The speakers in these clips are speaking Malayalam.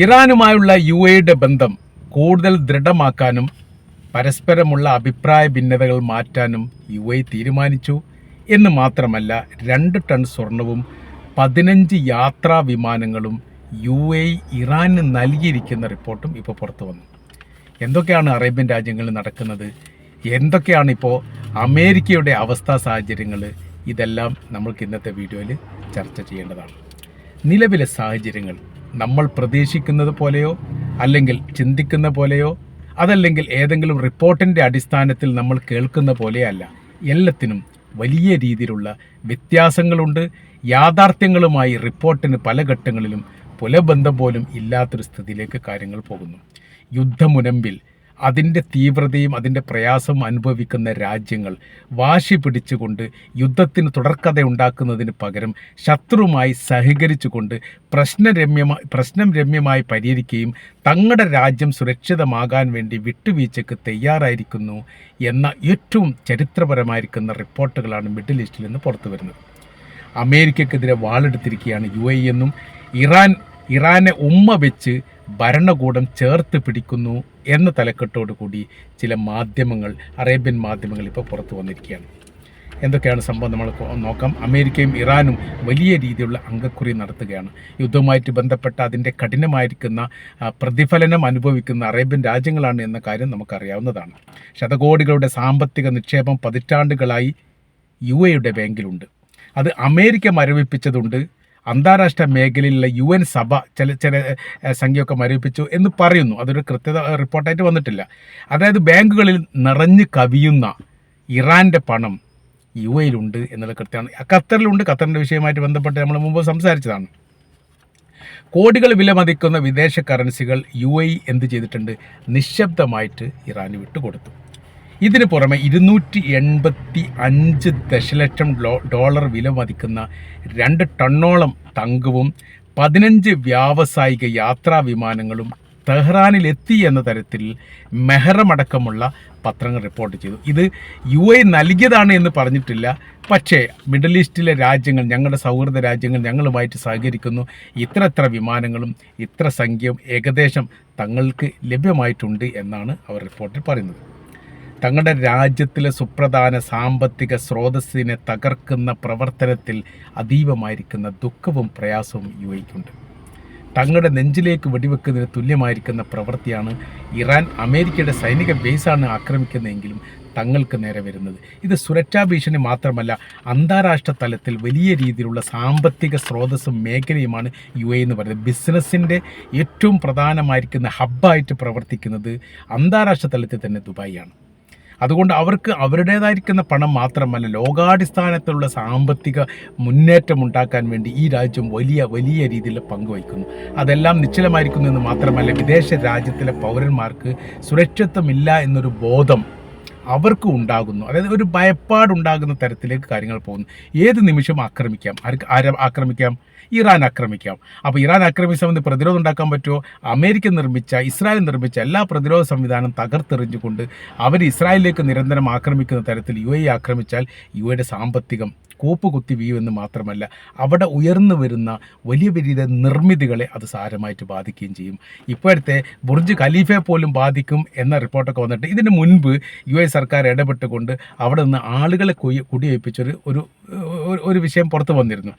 ഇറാനുമായുള്ള UAEയുടെ ബന്ധം കൂടുതൽ ദൃഢമാക്കാനും പരസ്പരമുള്ള അഭിപ്രായ ഭിന്നതകൾ മാറ്റാനും UAE തീരുമാനിച്ചു എന്ന് മാത്രമല്ല 2 ടൺ സ്വർണവും 15 യാത്രാ വിമാനങ്ങളും UAE ഇറാന് നൽകിയിരിക്കുന്ന റിപ്പോർട്ടും ഇപ്പോൾ പുറത്തു വന്നു. എന്തൊക്കെയാണ് അറേബ്യൻ രാജ്യങ്ങളിൽ നടക്കുന്നത്, എന്തൊക്കെയാണ് ഇപ്പോൾ അമേരിക്കയുടെ അവസ്ഥാ സാഹചര്യങ്ങൾ, ഇതെല്ലാം നമ്മൾക്ക് ഇന്നത്തെ വീഡിയോയിൽ ചർച്ച ചെയ്യേണ്ടതാണ്. നിലവിലെ സാഹചര്യങ്ങൾ നമ്മൾ പ്രതീക്ഷിക്കുന്നത് പോലെയോ അല്ലെങ്കിൽ ചിന്തിക്കുന്ന പോലെയോ അതല്ലെങ്കിൽ ഏതെങ്കിലും റിപ്പോർട്ടിൻ്റെ അടിസ്ഥാനത്തിൽ നമ്മൾ കേൾക്കുന്ന പോലെയല്ല. എല്ലാത്തിനും വലിയ രീതിയിലുള്ള വ്യത്യാസങ്ങളുണ്ട്. യാഥാർത്ഥ്യങ്ങളുമായി റിപ്പോർട്ടിന് പല ഘട്ടങ്ങളിലും പുലബന്ധം പോലും ഇല്ലാത്തൊരു സ്ഥിതിയിലേക്ക് കാര്യങ്ങൾ പോകുന്നു. യുദ്ധമുനമ്പിൽ അതിൻ്റെ തീവ്രതയും അതിൻ്റെ പ്രയാസവും അനുഭവിക്കുന്ന രാജ്യങ്ങൾ വാശി പിടിച്ചുകൊണ്ട് യുദ്ധത്തിന് തുടർക്കഥ ഉണ്ടാക്കുന്നതിന് പകരം ശത്രുവുമായി സഹകരിച്ചുകൊണ്ട് പ്രശ്നം രമ്യമായി പരിഹരിക്കുകയും തങ്ങളുടെ രാജ്യം സുരക്ഷിതമാകാൻ വേണ്ടി വിട്ടുവീഴ്ചയ്ക്ക് തയ്യാറായിരിക്കുന്നു എന്ന ഏറ്റവും ചരിത്രപരമായിരിക്കുന്ന റിപ്പോർട്ടുകളാണ് മിഡിൽ ഈസ്റ്റിൽ നിന്ന് പുറത്തു വരുന്നത്. അമേരിക്കക്കെതിരെ വാളെടുത്തിരിക്കുകയാണ് UAE എന്നും ഇറാനെ ഉമ്മ വെച്ച് ഭരണകൂടം ചേർത്ത് പിടിക്കുന്നു എന്ന തലക്കെട്ടോടു കൂടി ചില മാധ്യമങ്ങൾ, അറേബ്യൻ മാധ്യമങ്ങൾ ഇപ്പോൾ പുറത്തു വന്നിരിക്കുകയാണ്. എന്തൊക്കെയാണ് സംഭവം നമ്മൾ നോക്കാം. അമേരിക്കയും ഇറാനും വലിയ രീതിയിലുള്ള അങ്കക്കുറി നടത്തുകയാണ്. യുദ്ധവുമായിട്ട് ബന്ധപ്പെട്ട അതിൻ്റെ കഠിനമായിരിക്കുന്ന പ്രതിഫലനം അനുഭവിക്കുന്ന അറേബ്യൻ രാജ്യങ്ങളാണ് എന്ന കാര്യം നമുക്കറിയാവുന്നതാണ്. ശതകോടികളുടെ സാമ്പത്തിക നിക്ഷേപം പതിറ്റാണ്ടുകളായി UAEയുടെ ബാങ്കിലുണ്ട്. അത് അമേരിക്ക മരവിപ്പിച്ചതുണ്ട്. അന്താരാഷ്ട്ര മേഖലയിലുള്ള UN സഭ ചില സംഖ്യയൊക്കെ മരവിപ്പിച്ചു എന്ന് പറയുന്നു. അതൊരു കൃത്യത റിപ്പോർട്ടായിട്ട് വന്നിട്ടില്ല. അതായത് ബാങ്കുകളിൽ നിറഞ്ഞു കവിയുന്ന ഇറാൻ്റെ പണം UAEയിലുണ്ട് എന്നുള്ള കൃത്യമാണ്. ഖത്തറിലുണ്ട്. ഖത്തറിൻ്റെ വിഷയമായിട്ട് ബന്ധപ്പെട്ട് നമ്മൾ മുമ്പ് സംസാരിച്ചതാണ്. കോടികൾ വിലമതിക്കുന്ന വിദേശ കറൻസികൾ UAE എന്ത് ചെയ്തിട്ടുണ്ട്? നിശബ്ദമായിട്ട് ഇറാന് വിട്ടുകൊടുത്തു. ഇതിന് പുറമെ 285 ദശലക്ഷം ഡോളർ വില മതിക്കുന്ന 2 ടണ്ണോളം തങ്കവും 15 വ്യാവസായിക യാത്രാ വിമാനങ്ങളും തെഹ്റാനിൽ എത്തി എന്ന തരത്തിൽ മെഹ്റമടക്കമുള്ള പത്രങ്ങൾ റിപ്പോർട്ട് ചെയ്തു. ഇത് UAE നൽകിയതാണ് എന്ന് പറഞ്ഞിട്ടില്ല. പക്ഷേ മിഡിൽ ഈസ്റ്റിലെ രാജ്യങ്ങൾ, ഞങ്ങളുടെ സൗഹൃദ രാജ്യങ്ങൾ ഞങ്ങളുമായിട്ട് സഹകരിക്കുന്നു, ഇത്ര വിമാനങ്ങളും ഇത്ര സംഖ്യയും ഏകദേശം തങ്ങൾക്ക് ലഭ്യമായിട്ടുണ്ട് എന്നാണ് അവർ റിപ്പോർട്ടിൽ പറയുന്നത്. തങ്ങളുടെ രാജ്യത്തിലെ സുപ്രധാന സാമ്പത്തിക സ്രോതസ്സിനെ തകർക്കുന്ന പ്രവർത്തനത്തിൽ അതീവമായിരിക്കുന്ന ദുഃഖവും പ്രയാസവും UAEക്കുണ്ട്. തങ്ങളുടെ നെഞ്ചിലേക്ക് വെടിവെക്കുന്നതിന് തുല്യമായിരിക്കുന്ന പ്രവൃത്തിയാണ് ഇറാൻ അമേരിക്കയുടെ സൈനിക ബേസാണ് ആക്രമിക്കുന്നതെങ്കിലും തങ്ങൾക്ക് നേരെ വരുന്നത്. ഇത് സുരക്ഷാ ഭീഷണി മാത്രമല്ല, അന്താരാഷ്ട്ര തലത്തിൽ വലിയ രീതിയിലുള്ള സാമ്പത്തിക സ്രോതസ്സും മേഖലയുമാണ് UAE എന്ന് പറയുന്നത്. ബിസിനസ്സിൻ്റെ ഏറ്റവും പ്രധാനമായിരിക്കുന്ന ഹബ്ബായിട്ട് പ്രവർത്തിക്കുന്നത് അന്താരാഷ്ട്ര തലത്തിൽ തന്നെ ദുബായിയാണ്. അതുകൊണ്ട് അവർക്ക് അവരുടേതായിരിക്കുന്ന പണം മാത്രമല്ല, ലോകാടിസ്ഥാനത്തിലുള്ള സാമ്പത്തിക മുന്നേറ്റം ഉണ്ടാക്കാൻ വേണ്ടി ഈ രാജ്യം വലിയ രീതിയിൽ പങ്കുവയ്ക്കുന്നു. അതെല്ലാം നിശ്ചലമായിരിക്കുന്നു എന്ന് മാത്രമല്ല, വിദേശ രാജ്യത്തിലെ പൗരന്മാർക്ക് സുരക്ഷിതത്വമില്ല എന്നൊരു ബോധം അവർക്ക് ഉണ്ടാകുന്നു. അതായത് ഒരു ഭയപ്പാടുണ്ടാകുന്ന തരത്തിലേക്ക് കാര്യങ്ങൾ പോകുന്നു. ഏത് നിമിഷം ആക്രമിക്കാം. ആക്രമിക്കാം? ഇറാൻ ആക്രമിക്കാം. അപ്പോൾ ഇറാൻ ആക്രമിച്ച സമയത്ത് പ്രതിരോധം ഉണ്ടാക്കാൻ പറ്റുമോ? അമേരിക്ക നിർമ്മിച്ച, ഇസ്രായേൽ നിർമ്മിച്ച എല്ലാ പ്രതിരോധ സംവിധാനം തകർത്തെറിഞ്ഞുകൊണ്ട് അവർ ഇസ്രായേലിലേക്ക് നിരന്തരം ആക്രമിക്കുന്ന തരത്തിൽ UAE ആക്രമിച്ചാൽ UAEയുടെ സാമ്പത്തികം കൂപ്പുകുത്തി വീഴുമെന്ന് മാത്രമല്ല, അവിടെ ഉയർന്നു വരുന്ന വലിയ നിർമ്മിതികളെ അത് സാരമായിട്ട് ബാധിക്കുകയും ചെയ്യും. ഇപ്പോഴത്തെ ബുർജ് ഖലീഫയെ പോലും ബാധിക്കും എന്ന റിപ്പോർട്ടൊക്കെ വന്നിട്ട് ഇതിന് മുൻപ് UAE സർക്കാർ ഇടപെട്ടുകൊണ്ട് അവിടെ നിന്ന് ആളുകളെ കുടിവയ്പ്പിച്ചൊരു ഒരു വിഷയം പുറത്തു വന്നിരുന്നു.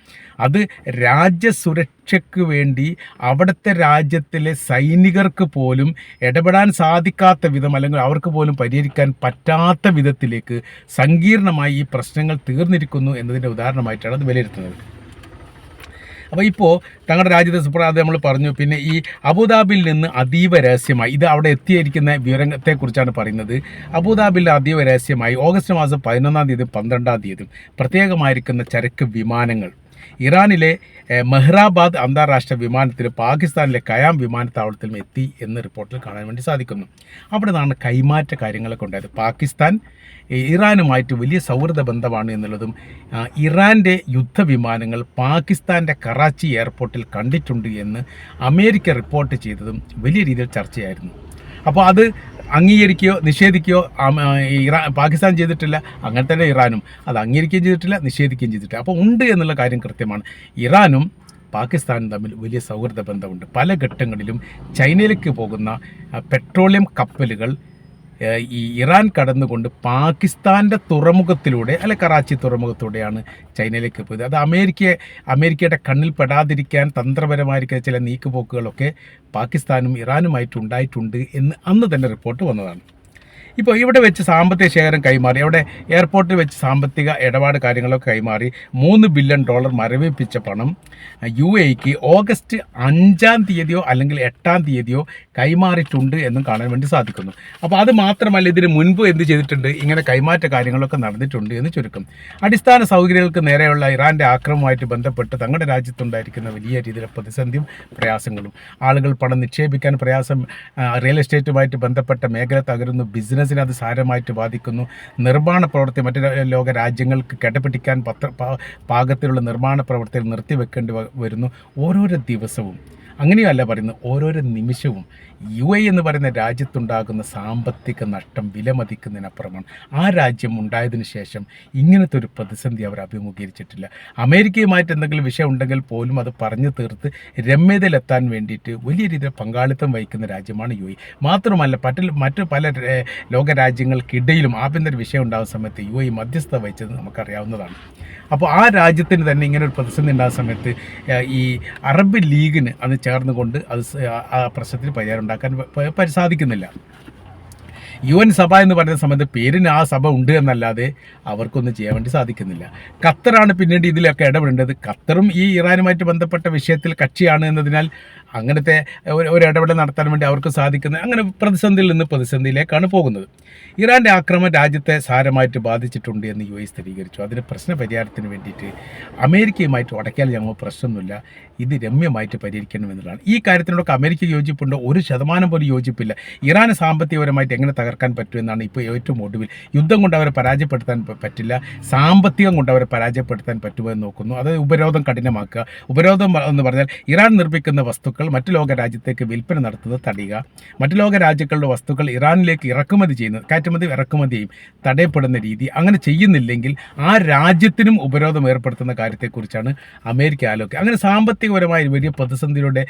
അത് രാജ്യസുരക്ഷയ്ക്ക് വേണ്ടി അവിടുത്തെ രാജ്യത്തിലെ സൈനികർക്ക് പോലും ഇടപെടാൻ സാധിക്കാത്ത വിധം അല്ലെങ്കിൽ അവർക്ക് പോലും പരിഹരിക്കാൻ പറ്റാത്ത വിധത്തിലേക്ക് സങ്കീർണമായി ഈ പ്രശ്നങ്ങൾ തീർന്നിരിക്കുന്നു എന്നതിൻ്റെ ഉദാഹരണമായിട്ടാണ് അത് വിലയിരുത്തുന്നത്. അപ്പോൾ ഇപ്പോൾ തങ്ങളുടെ രാജ്യത്തെ സുപ്രധാനം നമ്മൾ പറഞ്ഞു. പിന്നെ ഈ അബുദാബിയിൽ നിന്ന് അതീവ രഹസ്യമായി, ഇത് അവിടെ എത്തിയിരിക്കുന്ന വിവരത്തെക്കുറിച്ചാണ് പറയുന്നത്. അബുദാബിയിൽ അതീവ രഹസ്യമായി ഓഗസ്റ്റ് മാസം 11-ാം തീയതി 12-ാം തീയതി പ്രത്യേകമായിരിക്കുന്ന ചരക്ക് വിമാനങ്ങൾ ഇറാനിലെ മെഹ്റാബാദ് അന്താരാഷ്ട്ര വിമാനത്തിൽ പാകിസ്ഥാനിലെ കയാം വിമാനത്താവളത്തിലും എത്തി എന്ന് റിപ്പോർട്ടിൽ കാണാൻ വേണ്ടി സാധിക്കുന്നു. അവിടെ നിന്നാണ് കൈമാറ്റ കാര്യങ്ങളൊക്കെ ഉണ്ടായത്. പാകിസ്ഥാൻ ഇറാനുമായിട്ട് വലിയ സൗഹൃദ ബന്ധമാണ് എന്നുള്ളതും ഇറാൻ്റെ യുദ്ധവിമാനങ്ങൾ പാകിസ്ഥാൻ്റെ കറാച്ചി എയർപോർട്ടിൽ കണ്ടിട്ടുണ്ട് എന്ന് അമേരിക്ക റിപ്പോർട്ട് ചെയ്തതും വലിയ രീതിയിൽ ചർച്ചയായിരുന്നു. അപ്പോൾ അത് അംഗീകരിക്കുകയോ നിഷേധിക്കുകയോ പാകിസ്ഥാൻ ചെയ്തിട്ടില്ല, അങ്ങനെ തന്നെ ഇറാനും അത് അംഗീകരിക്കുകയും ചെയ്തിട്ടില്ല, നിഷേധിക്കുകയും ചെയ്തിട്ടില്ല. അപ്പോൾ ഉണ്ട് എന്നുള്ള കാര്യം കൃത്യമാണ്. ഇറാനും പാകിസ്ഥാനും തമ്മിൽ വലിയ സൗഹൃദ ബന്ധമുണ്ട്. പല ഘട്ടങ്ങളിലും ചൈനയിലേക്ക് പോകുന്ന പെട്രോളിയം കപ്പലുകൾ ഈ ഇറാൻ കടന്നുകൊണ്ട് പാകിസ്ഥാൻ്റെ തുറമുഖത്തിലൂടെ അല്ലെ കറാച്ചി തുറമുഖത്തിലൂടെയാണ് ചൈനയിലേക്ക് പോയത്. അത് അമേരിക്കയുടെ കണ്ണിൽ പെടാതിരിക്കാൻ തന്ത്രപരമായിരിക്കുന്ന ചില നീക്കുപോക്കുകളൊക്കെ പാകിസ്ഥാനും ഇറാനുമായിട്ട് ഉണ്ടായിട്ടുണ്ട് എന്ന് അന്ന് തന്നെ റിപ്പോർട്ട് വന്നതാണ്. ഇപ്പോൾ ഇവിടെ വെച്ച് സാമ്പത്തിക ശേഖരം കൈമാറി, അവിടെ എയർപോർട്ടിൽ വെച്ച് സാമ്പത്തിക ഇടപാട് കാര്യങ്ങളൊക്കെ കൈമാറി $3 ബില്യൺ മരവിപ്പിച്ച പണം UAEക്ക് ഓഗസ്റ്റ് 5-ാം തീയതിയോ അല്ലെങ്കിൽ 8-ാം തീയതിയോ കൈമാറിയിട്ടുണ്ട് എന്നും കാണാൻ വേണ്ടി സാധിക്കുന്നു. അപ്പോൾ അത് മാത്രമല്ല, ഇതിന് മുൻപ് എന്ത് ചെയ്തിട്ടുണ്ട്, ഇങ്ങനെ കൈമാറ്റ കാര്യങ്ങളൊക്കെ നടന്നിട്ടുണ്ട് എന്ന് ചുരുക്കം. അടിസ്ഥാന സൗകര്യങ്ങൾക്ക് നേരെയുള്ള ഇറാൻ്റെ ആക്രമണവുമായിട്ട് ബന്ധപ്പെട്ട് തങ്ങളുടെ രാജ്യത്തുണ്ടായിരിക്കുന്ന വലിയ രീതിയിലുള്ള പ്രതിസന്ധിയും പ്രയാസങ്ങളും, ആളുകൾ പണം നിക്ഷേപിക്കാൻ പ്രയാസം, റിയൽ എസ്റ്റേറ്റുമായിട്ട് ബന്ധപ്പെട്ട മേഖല തകരുന്നു, ബിസിനസ്സിനെ അത് സാരമായിട്ട് ബാധിക്കുന്നു, നിർമ്മാണ പ്രവൃത്തി മറ്റ് ലോക രാജ്യങ്ങൾക്ക് കിടപിടിക്കാൻ പാകത്തിലുള്ള നിർമ്മാണ പ്രവൃത്തികൾ നിർത്തിവെക്കേണ്ടി വരുന്നു. ഓരോരോ ദിവസവും അങ്ങനെയല്ല പറയുന്നത്, ഓരോരോ നിമിഷവും UAE എന്ന് പറയുന്ന രാജ്യത്തുണ്ടാകുന്ന സാമ്പത്തിക നഷ്ടം വിലമതിക്കുന്നതിനപ്പുറമാണ്. ആ രാജ്യം ഉണ്ടായതിനു ശേഷം ഇങ്ങനത്തെ ഒരു പ്രതിസന്ധി അവർ അഭിമുഖീകരിച്ചിട്ടില്ല. അമേരിക്കയുമായിട്ട് എന്തെങ്കിലും വിഷയം ഉണ്ടെങ്കിൽ പോലും അത് പറഞ്ഞു തീർത്ത് രമ്യതയിലെത്താൻ വേണ്ടിയിട്ട് വലിയ രീതിയിൽ പങ്കാളിത്തം വഹിക്കുന്ന രാജ്യമാണ് UAE. മാത്രമല്ല മറ്റു പല ലോകരാജ്യങ്ങൾക്കിടയിലും ആഭ്യന്തര വിഷയം ഉണ്ടാകുന്ന സമയത്ത് UAE മധ്യസ്ഥത വഹിച്ചത് നമുക്കറിയാവുന്നതാണ്. അപ്പോൾ ആ രാജ്യത്തിന് തന്നെ ഇങ്ങനെ ഒരു പ്രതിസന്ധി ഉണ്ടാകുന്ന സമയത്ത് ഈ അറബ് ലീഗിന് അത് ചേർന്നുകൊണ്ട് അത് ആ പ്രശ്നത്തിന് പരിഹാരം ഉണ്ടാക്കാൻ സാധിക്കുന്നില്ല. UN സഭ എന്ന് പറയുന്ന സമയത്ത് പേരിന് ആ സഭ ഉണ്ട് എന്നല്ലാതെ അവർക്കൊന്നും ചെയ്യാൻ വേണ്ടി സാധിക്കുന്നില്ല. ഖത്തറാണ് പിന്നീട് ഇതിലൊക്കെ ഇടപെടേണ്ടത്. ഖത്തറും ഈ ഇറാനുമായിട്ട് ബന്ധപ്പെട്ട വിഷയത്തിൽ കക്ഷിയാണ് എന്നതിനാൽ അങ്ങനത്തെ ഒരു ഇടപെടൽ നടത്താൻ വേണ്ടി അവർക്ക് സാധിക്കുന്നത്, അങ്ങനെ പ്രതിസന്ധിയിൽ നിന്ന് പ്രതിസന്ധിയിലേക്കാണ് പോകുന്നത്. ഇറാൻ്റെ ആക്രമണം രാജ്യത്തെ സാരമായിട്ട് ബാധിച്ചിട്ടുണ്ട് എന്ന് UAE സ്ഥിരീകരിച്ചു. അതിന് പ്രശ്ന പരിഹാരത്തിന് വേണ്ടിയിട്ട് അമേരിക്കയുമായിട്ട് ഉടക്കിയാൽ ഞങ്ങൾ പ്രശ്നമൊന്നുമില്ല, ഇത് രമ്യമായിട്ട് പരിഹരിക്കണമെന്നുള്ളതാണ്. ഈ കാര്യത്തിനോടൊക്കെ അമേരിക്ക യോജിപ്പുണ്ടോ? 1% പോലും യോജിപ്പില്ല. ഇറാന് സാമ്പത്തികപരമായിട്ട് എങ്ങനെ തകർക്കാൻ പറ്റുമെന്നാണ് ഇപ്പോൾ ഏറ്റവും ഒടുവിൽ. യുദ്ധം കൊണ്ട് അവരെ പരാജയപ്പെടുത്താൻ പറ്റില്ല, സാമ്പത്തികം കൊണ്ട് അവരെ പരാജയപ്പെടുത്താൻ പറ്റുമെന്ന് നോക്കുന്നു. അത് ഉപരോധം കഠിനമാക്കുക. ഉപരോധം എന്ന് പറഞ്ഞാൽ ഇറാൻ നിർമ്മിക്കുന്ന വസ്തുക്കൾ മറ്റു ലോക രാജ്യത്തേക്ക് വിൽപ്പന നടത്തുന്നത് തടയുക, മറ്റു ലോക രാജ്യങ്ങളുടെ വസ്തുക്കൾ ഇറാനിലേക്ക് ഇറക്കുമതി ചെയ്യുന്നത്, ഇറക്കുമതിയും തടയപ്പെടുന്ന രീതി. അങ്ങനെ ചെയ്യുന്നില്ലെങ്കിൽ ആ രാജ്യത്തിനും ഉപരോധം ഏർപ്പെടുത്തുന്ന കാര്യത്തെക്കുറിച്ചാണ് അമേരിക്ക ആലോചിക്കുക. അങ്ങനെ സാമ്പത്തികപരമായ വലിയ പ്രതിസന്ധിയുടെ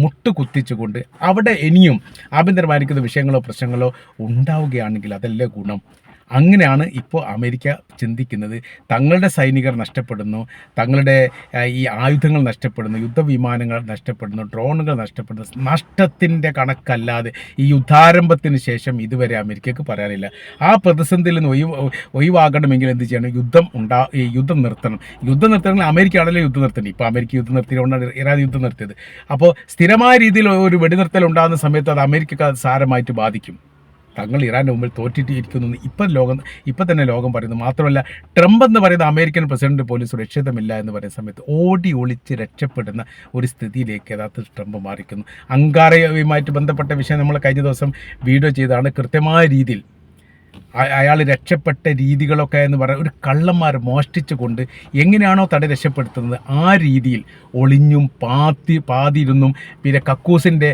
മുട്ടുകുത്തിച്ചുകൊണ്ട് അവിടെ ഇനിയും ആഭ്യന്തരമായിരിക്കുന്ന വിഷയങ്ങളോ പ്രശ്നങ്ങളോ ഉണ്ടാവുകയാണെങ്കിൽ അതല്ലേ ഗുണം. അങ്ങനെയാണ് ഇപ്പോൾ അമേരിക്ക ചിന്തിക്കുന്നത്. തങ്ങളുടെ സൈനികർ നഷ്ടപ്പെടുന്നു, തങ്ങളുടെ ഈ ആയുധങ്ങൾ നഷ്ടപ്പെടുന്നു, യുദ്ധവിമാനങ്ങൾ നഷ്ടപ്പെടുന്നു, ഡ്രോണുകൾ നഷ്ടപ്പെടുന്നു. നഷ്ടത്തിൻ്റെ കണക്കല്ലാതെ ഈ യുദ്ധാരംഭത്തിന് ശേഷം ഇതുവരെ അമേരിക്കക്ക് പറയാനില്ല. ആ പ്രതിസന്ധിയിൽ നിന്ന് ഒഴിവാകണമെങ്കിൽ എന്ത് ചെയ്യണം? യുദ്ധം നിർത്തണം. യുദ്ധം നിർത്തണമെങ്കിൽ അമേരിക്ക ആണല്ലോ യുദ്ധം നിർത്തണം. ഇപ്പോൾ അമേരിക്ക യുദ്ധം നിർത്തിയതുകൊണ്ടാണ് ഇറാൻ യുദ്ധം നിർത്തിയത്. അപ്പോൾ സ്ഥിരമായ രീതിയിൽ ഒരു വെടിനിർത്തൽ ഉണ്ടാകുന്ന സമയത്ത് അത് അമേരിക്കക്ക് അത് സാരമായിട്ട് ബാധിക്കും. തങ്ങൾ ഇറാൻ്റെ മുമ്പിൽ തോറ്റിട്ടിരിക്കുന്നു ഇപ്പം തന്നെ ലോകം പറയുന്നു. മാത്രമല്ല, ട്രംപ് എന്ന് പറയുന്ന അമേരിക്കൻ പ്രസിഡന്റ് പോലും സുരക്ഷിതമില്ല എന്ന് പറയുന്ന സമയത്ത് ഓടി ഒളിച്ച് രക്ഷപ്പെടുന്ന ഒരു സ്ഥിതിയിലേക്ക് യഥാർത്ഥത്തിൽ ട്രംപ് മാറിക്കുന്നു. അങ്കാറയുമായിട്ട് ബന്ധപ്പെട്ട വിഷയം നമ്മൾ കഴിഞ്ഞ ദിവസം വീഡിയോ ചെയ്താണ്. കൃത്യമായ രീതിയിൽ അയാൾ രക്ഷപ്പെട്ട രീതികളൊക്കെ എന്ന് പറയുന്നത് ഒരു കള്ളന്മാർ മോഷ്ടിച്ചു കൊണ്ട് എങ്ങനെയാണോ തട രക്ഷപ്പെടുത്തുന്നത് ആ രീതിയിൽ ഒളിഞ്ഞും പാതിയിരുന്നും പിന്നെ കക്കൂസിൻ്റെ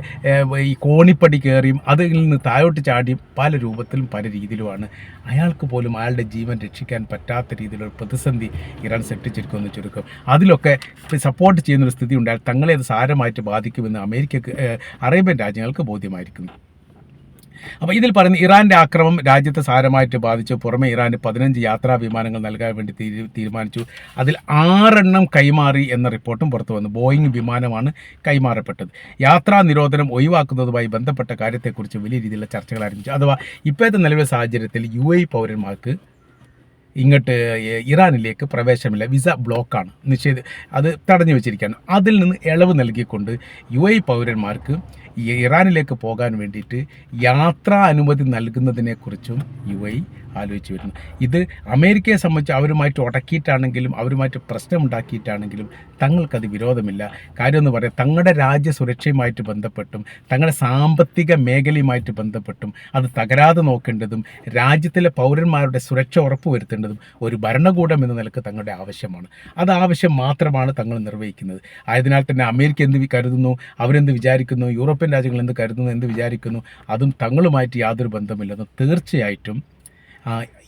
ഈ കോണിപ്പടി കയറിയും അതിൽ നിന്ന് താഴോട്ട് ചാടിയും പല രൂപത്തിലും പല രീതിയിലുമാണ് അയാൾക്ക് പോലും അയാളുടെ ജീവൻ രക്ഷിക്കാൻ പറ്റാത്ത രീതിയിലൊരു പ്രതിസന്ധി ഇറാൻ സൃഷ്ടിച്ചിരിക്കുമെന്ന് ചുരുക്കം. അതിലൊക്കെ സപ്പോർട്ട് ചെയ്യുന്നൊരു സ്ഥിതി ഉണ്ടായാൽ തങ്ങളെ അത് സാരമായിട്ട് ബാധിക്കുമെന്ന് അറേബ്യൻ രാജ്യങ്ങൾക്ക് ബോധ്യമായിരിക്കുന്നു. അപ്പോൾ ഇതിൽ പറയുന്ന ഇറാൻ്റെ ആക്രമണം രാജ്യത്തെ സാരമായിട്ട് ബാധിച്ചു. പുറമെ ഇറാന് 15 യാത്രാ വിമാനങ്ങൾ നൽകാൻ വേണ്ടി തീരുമാനിച്ചു. അതിൽ 6 കൈമാറി എന്ന റിപ്പോർട്ടും പുറത്തു വന്നു. ബോയിങ് വിമാനമാണ് കൈമാറപ്പെട്ടത്. യാത്രാ നിരോധനം ഒഴിവാക്കുന്നതുമായി ബന്ധപ്പെട്ട കാര്യത്തെക്കുറിച്ച് വലിയ രീതിയിലുള്ള ചർച്ചകൾ ആരംഭിച്ചു. അഥവാ ഇപ്പോഴത്തെ നിലവിലെ സാഹചര്യത്തിൽ UAE പൗരന്മാർക്ക് ഇങ്ങോട്ട് ഇറാനിലേക്ക് പ്രവേശനമില്ല, വിസ ബ്ലോക്കാണ്, അത് തടഞ്ഞു വെച്ചിരിക്കുകയാണ്. അതിൽ നിന്ന് ഇളവ് നൽകിക്കൊണ്ട് UAE പൗരന്മാർക്ക് ഇറാനിലേക്ക് പോകാൻ വേണ്ടിയിട്ട് യാത്രാ അനുമതി നൽകുന്നതിനെക്കുറിച്ചും UAE ആലോചിച്ച് വരുന്നു. ഇത് അമേരിക്കയെ സംബന്ധിച്ച് അവരുമായിട്ട് ഉടക്കിയിട്ടാണെങ്കിലും അവരുമായിട്ട് പ്രശ്നമുണ്ടാക്കിയിട്ടാണെങ്കിലും തങ്ങൾക്കത് വിരോധമില്ല. കാര്യം എന്ന് പറയാം, തങ്ങളുടെ രാജ്യ സുരക്ഷയുമായിട്ട് ബന്ധപ്പെട്ടും തങ്ങളുടെ സാമ്പത്തിക മേഖലയുമായിട്ട് ബന്ധപ്പെട്ടും അത് തകരാതെ നോക്കേണ്ടതും രാജ്യത്തിലെ പൗരന്മാരുടെ സുരക്ഷ ഉറപ്പുവരുത്തേണ്ടതും ഒരു ഭരണകൂടം എന്ന നിലക്ക് തങ്ങളുടെ ആവശ്യമാണ്. അത് ആവശ്യം മാത്രമാണ് തങ്ങൾ നിർവഹിക്കുന്നത്. ആയതിനാൽ തന്നെ അമേരിക്ക എന്ത് കരുതുന്നു, അവരെന്ത് വിചാരിക്കുന്നു, യൂറോപ്യൻ രാജ്യങ്ങൾ എന്ത് കരുതുന്നു, എന്ത് വിചാരിക്കുന്നു, അതും തങ്ങളുമായിട്ട് യാതൊരു ബന്ധമില്ലെന്ന് തീർച്ചയായിട്ടും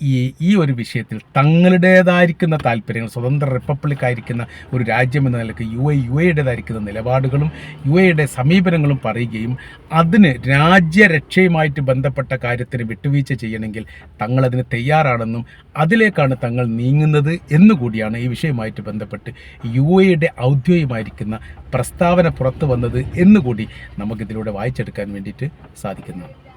ഈ ഈ ഒരു വിഷയത്തിൽ തങ്ങളുടേതായിരിക്കുന്ന താല്പര്യങ്ങൾ, സ്വതന്ത്ര റിപ്പബ്ലിക് ആയിരിക്കുന്ന ഒരു രാജ്യം എന്ന നിലയ്ക്ക് യു എയുടേതായിരിക്കുന്ന നിലപാടുകളും യുടെ സമീപനങ്ങളും പറയുകയും അതിന് രാജ്യരക്ഷയുമായിട്ട് ബന്ധപ്പെട്ട കാര്യത്തിന് വിട്ടുവീഴ്ച ചെയ്യണമെങ്കിൽ തങ്ങളതിന് തയ്യാറാണെന്നും അതിലേക്കാണ് തങ്ങൾ നീങ്ങുന്നത് എന്നുകൂടിയാണ് ഈ വിഷയവുമായിട്ട് ബന്ധപ്പെട്ട് യുടെ ഔദ്യോഗികമായിരിക്കുന്ന പ്രസ്താവന പുറത്തു വന്നത് എന്നുകൂടി നമുക്കിതിലൂടെ വായിച്ചെടുക്കാൻ വേണ്ടിയിട്ട് സാധിക്കുന്നതാണ്.